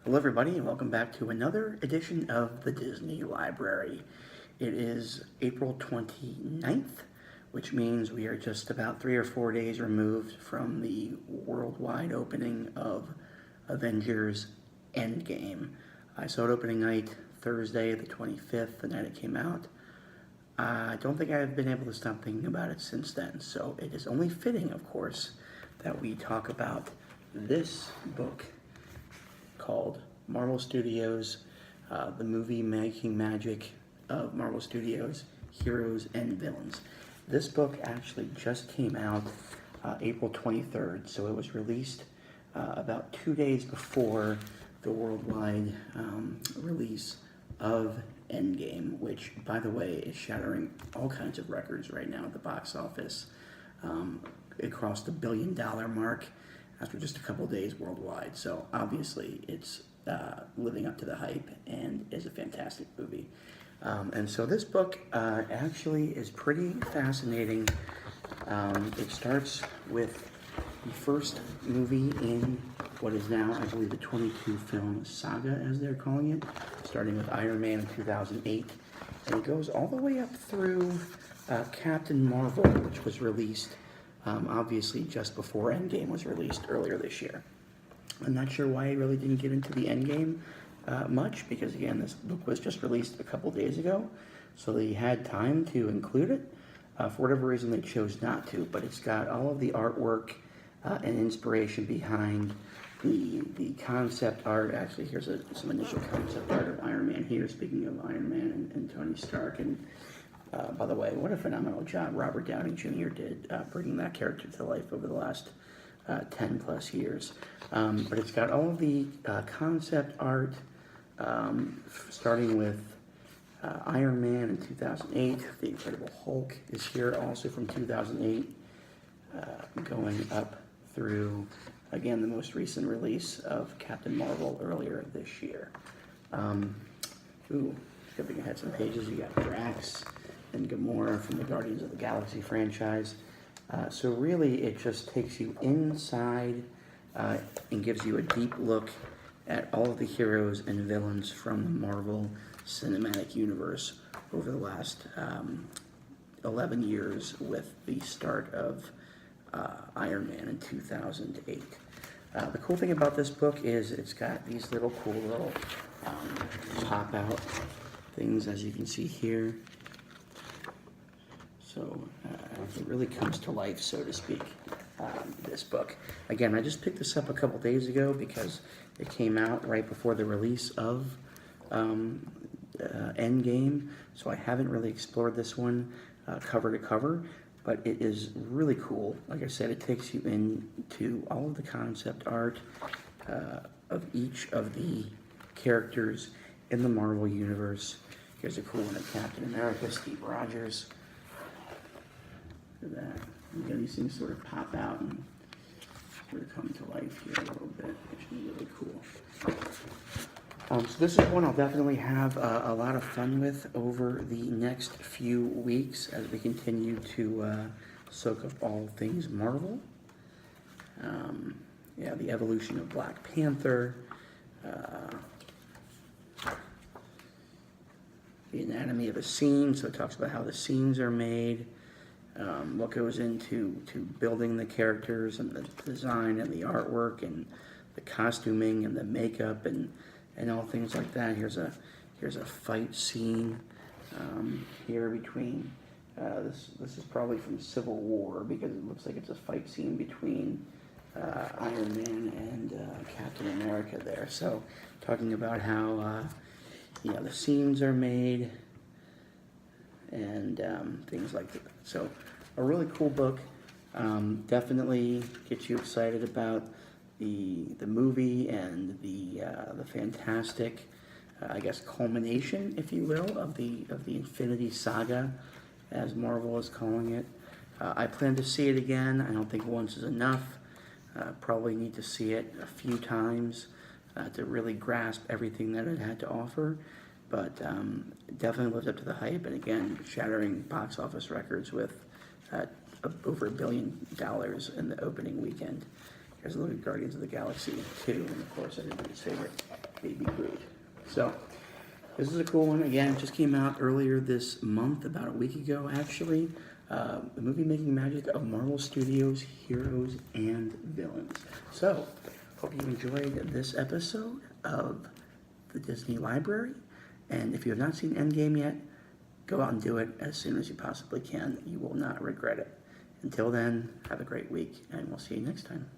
Hello everybody and welcome back to another edition of the Disney Library. It is April 29th, which means we are just about 3 or 4 days removed from the worldwide opening of Avengers Endgame. I saw it opening night Thursday the 25th, the night it came out. I don't think I've been able to stop thinking about it since then, so it is only fitting, of course, that we talk about this book called Marvel Studios, the movie making magic of Marvel Studios, Heroes and Villains. This book actually just came out April 23rd, so it was released about 2 days before the worldwide release of Endgame, which, by the way, is shattering all kinds of records right now at the box office. It crossed the $1 billion mark after just a couple days worldwide. So obviously it's living up to the hype and is a fantastic movie. And so this book actually is pretty fascinating. It starts with the first movie in what is now, I believe, the 22 film saga, as they're calling it, starting with Iron Man in 2008. And it goes all the way up through Captain Marvel, which was released obviously just before Endgame was released earlier this year. I'm not sure why I really didn't get into the Endgame much, because again, this book was just released a couple days ago, so they had time to include it. For whatever reason, they chose not to, but it's got all of the artwork and inspiration behind the concept art. Actually, here's some initial concept art of Iron Man here, speaking of Iron Man and Tony Stark. And by the way, what a phenomenal job Robert Downey Jr. did bringing that character to life over the last 10 plus years. But it's got all of the concept art, starting with Iron Man in 2008. The Incredible Hulk is here also from 2008, going up through, again, the most recent release of Captain Marvel earlier this year. Skipping ahead some pages, you got Drax and Gamora from the Guardians of the Galaxy franchise. So really, it just takes you inside and gives you a deep look at all of the heroes and villains from the Marvel Cinematic Universe over the last 11 years, with the start of Iron Man in 2008. The cool thing about this book is it's got these little cool little pop-out things, as you can see here. So it really comes to life, so to speak, this book. Again, I just picked this up a couple days ago because it came out right before the release of Endgame, so I haven't really explored this one cover to cover, but it is really cool. Like I said, it takes you into all of the concept art of each of the characters in the Marvel Universe. Here's a cool one of Captain America, Steve Rogers. That. Again, these things sort of pop out and sort of come to life here a little bit, which is really cool. So this is one I'll definitely have a lot of fun with over the next few weeks as we continue to soak up all things Marvel. The evolution of Black Panther, the anatomy of a scene, so it talks about how the scenes are made. What goes into building the characters and the design and the artwork and the costuming and the makeup and all things like that. Here's a fight scene here between this is probably from Civil War, because it looks like it's a fight scene between Iron Man and Captain America there. So talking about how the scenes are made and things like that. So a really cool book. Definitely gets you excited about the movie and the fantastic, I guess, culmination, if you will, of the Infinity Saga, as Marvel is calling it. I plan to see it again. I don't think once is enough. Probably need to see it a few times to really grasp everything that it had to offer. But definitely lived up to the hype, and again, shattering box office records with over $1 billion in the opening weekend. Here's a look at Guardians of the Galaxy 2, and of course everybody's favorite Baby Groot. So, this is a cool one. Again, it just came out earlier this month, about a week ago, actually. The movie making magic of Marvel Studios' heroes and villains. So, hope you enjoyed this episode of the Disney Library. And if you have not seen Endgame yet, go out and do it as soon as you possibly can. You will not regret it. Until then, have a great week, and we'll see you next time.